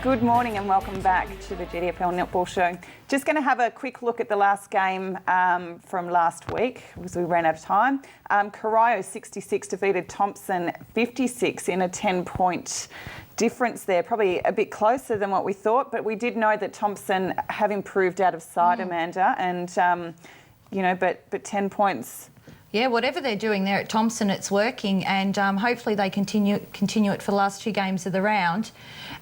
Good morning and welcome back to the GDFL Netball Show. Just going to have a quick look at the last game from last week because we ran out of time. Corio 66 defeated Thompson 56 in a 10-point difference there. Probably a bit closer than what we thought, but we did know that Thompson have improved out of sight, Amanda, and, but 10 points... Yeah, whatever they're doing there at Thompson, it's working, and hopefully they continue it for the last two games of the round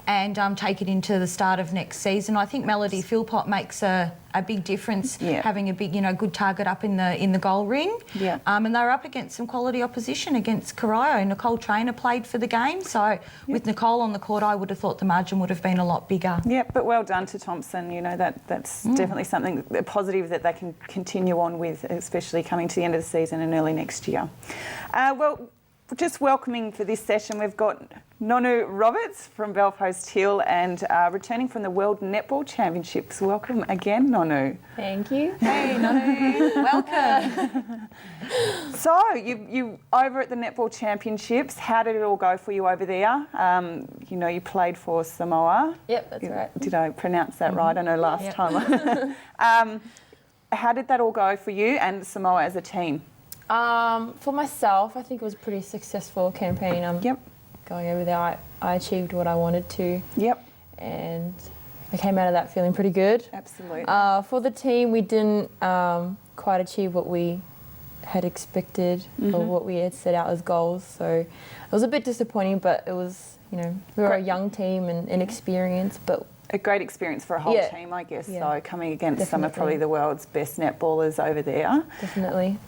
and take it into the start of next season. I think Melody Philpott makes a big difference, having a big, good target up in the goal ring. Yeah. And they were up against some quality opposition against Corio. Nicole Traynor played for the game, so with Nicole on the court, I would have thought the margin would have been a lot bigger. Yeah, but well done to Thompson. That's definitely something positive that they can continue on with, especially coming to the end of the season and early next year. Just welcoming for this session, we've got Nonu Roberts from Belpost Hill and returning from the World Netball Championships. Welcome again, Nonu. Thank you. Hey, Nonu. Welcome. So, you over at the Netball Championships, how did it all go for you over there? You played for Samoa. Yep, that's right. Did I pronounce that right? I know last time. How did that all go for you and Samoa as a team? For myself, I think it was a pretty successful campaign. Going over there, I achieved what I wanted to. Yep. And I came out of that feeling pretty good. Absolutely. For the team, we didn't quite achieve what we had expected or what we had set out as goals. So it was a bit disappointing, but it was, we were a young team and inexperienced, but a great experience for a whole team, I guess. Yeah. So coming against some of probably the world's best netballers over there. Definitely.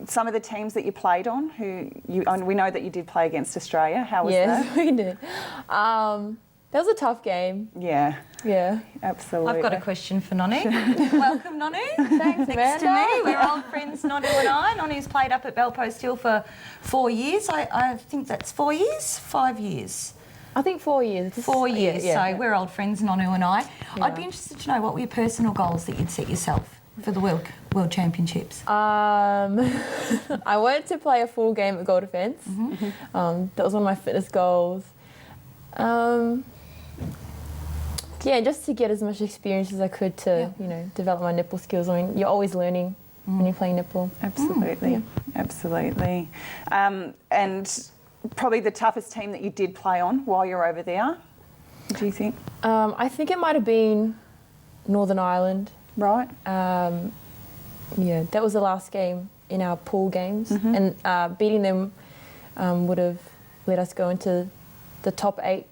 Some of the teams that you played on, we know that you did play against Australia. How was that? Yes, we did. That was a tough game. Yeah. Yeah. Absolutely. I've got a question for Nonu. Welcome, Nonu. Thanks, Amanda. Next to me, we're old friends, Nonu and I. Nonu's played up at Belpost Hill for 4 years. I think that's 4 years? 5 years? I think 4 years. 4 years, so we're old friends, Nonu and I. Yeah. I'd be interested to know what were your personal goals that you'd set yourself for the World Championships? I wanted to play a full game at goal defence. That was one of my fitness goals. Just to get as much experience as I could to, develop my netball skills. I mean, you're always learning when you're playing netball. Absolutely, absolutely. And probably the toughest team that you did play on while you're over there, do you think? I think it might have been Northern Ireland. Right. That was the last game in our pool games, and beating them would have let us go into the top 8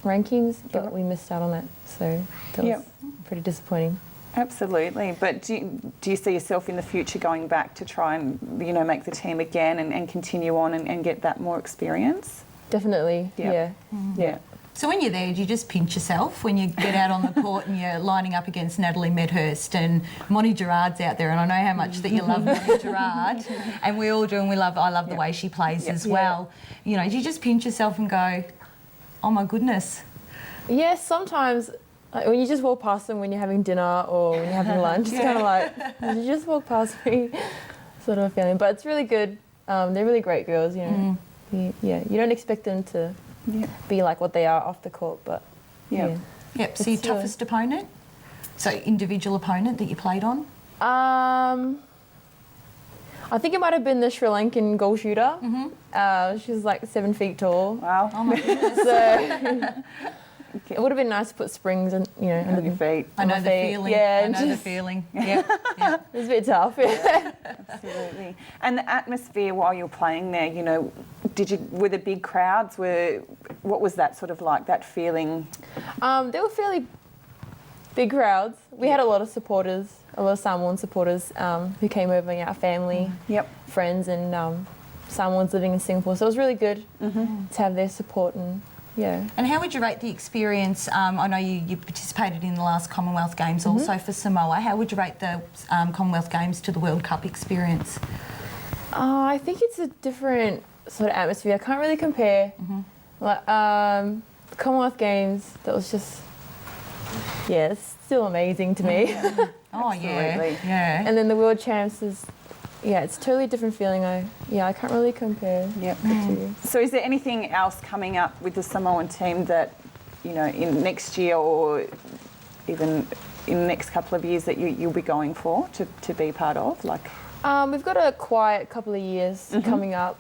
rankings, but we missed out on that, so that was pretty disappointing. Absolutely, but do you see yourself in the future going back to try and make the team again and continue on and get that more experience? Definitely, yeah. So when you're there, do you just pinch yourself when you get out on the court and you're lining up against Natalie Medhurst and Monty Gerard's out there? And I know how much that you love Monty Gerard, and we all do, and I love the way she plays as well. Do you just pinch yourself and go, oh my goodness? Yes, sometimes. When you just walk past them when you're having dinner or when you're having lunch, it's kind of like, you just walk past me sort of a feeling. But it's really good. They're really great girls, You don't expect them to be like what they are off the court, but Yep, so your toughest opponent? So individual opponent that you played on? I think it might have been the Sri Lankan goal shooter. She was like 7 feet tall. Wow. Oh my goodness. So it would have been nice to put springs and under your feet. I know the feeling. Yeah, I know the feeling. Yeah. It was a bit tough. Absolutely. And the atmosphere while you were playing there, were the big crowds? What was that sort of like? That feeling? There were fairly big crowds. We had a lot of supporters, a lot of Samoan supporters who came over, our family, friends, and Samoans living in Singapore. So it was really good to have their support and. Yeah. And how would you rate the experience? I know you participated in the last Commonwealth Games also for Samoa. How would you rate the Commonwealth Games to the World Cup experience? I think it's a different sort of atmosphere. I can't really compare. Commonwealth Games, that was just, it's still amazing to me. Oh, yeah. And then the World Champs is Yeah, it's a totally different feeling. I can't really compare the two. So is there anything else coming up with the Samoan team that you know, in next year or even in the next couple of years that you'll be going for to be part of? Like, We've got a quiet couple of years coming up.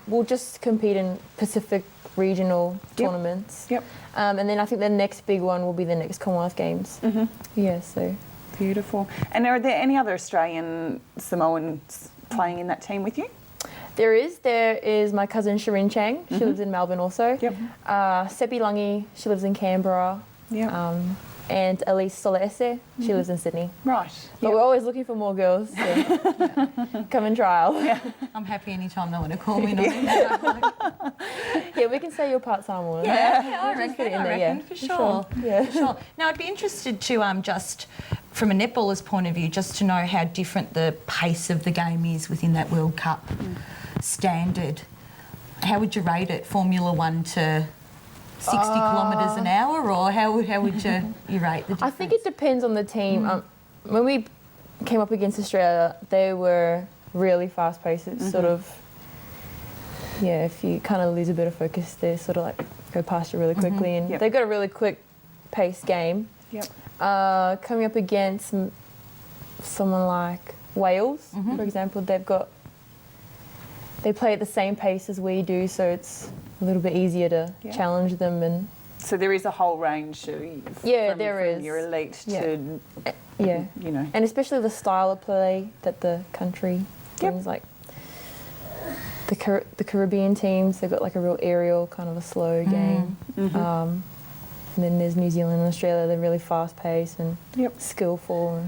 We'll just compete in Pacific regional tournaments. Yep. And then I think the next big one will be the next Commonwealth Games. Yeah, so. Beautiful. And are there any other Australian Samoans playing in that team with you? There is my cousin Shirin Chang. She lives in Melbourne also. Yep. Sepi Langi, she lives in Canberra. Yeah. And Elise Solese, she lives in Sydney. Right. But we're always looking for more girls to come and trial. I'm happy anytime they want to call me. Yeah, we can say you're part Samoan. I Just put it in there, reckon, for sure. Yeah. For sure. Now, I'd be interested to just, from a netballer's point of view, just to know how different the pace of the game is within that World Cup standard. How would you rate it, Formula 1 to 60 kilometres an hour, or how would you rate the difference? I think it depends on the team. When we came up against Australia, they were really fast paced. It's sort of, if you kind of lose a bit of focus, they sort of like go past you really quickly. And they've got a really quick paced game. Yep. Coming up against someone like Wales, for example, they play at the same pace as we do, so it's a little bit easier to challenge them. And so there is a whole range of from your elite to you know, and especially the style of play that the country brings. Like the Caribbean teams, they've got like a real aerial kind of a slow game. And then there's New Zealand and Australia, they're really fast paced and skillful.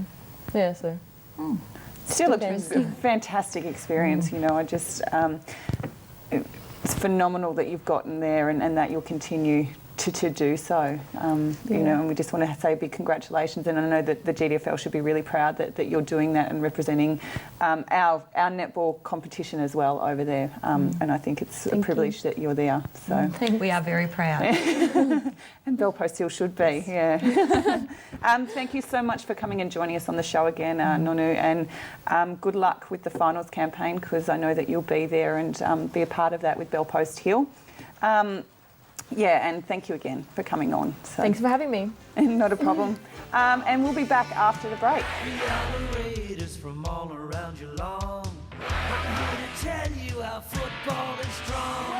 And, so. Still a fantastic experience, you know. I just, it's phenomenal that you've gotten there and that you'll continue to do so. You know, and we just want to say a big congratulations. And I know that the GDFL should be really proud that you're doing that and representing our netball competition as well over there. And I think it's a privilege that you're there. So we are very proud. And Bellpost Hill should be, thank you so much for coming and joining us on the show again, Nonu, and good luck with the finals campaign, because I know that you'll be there and be a part of that with Bellpost Hill. And thank you again for coming on. So. Thanks for having me. Not a problem. And we'll be back after the break. From all around your lawn, I'm here to tell you how football is strong.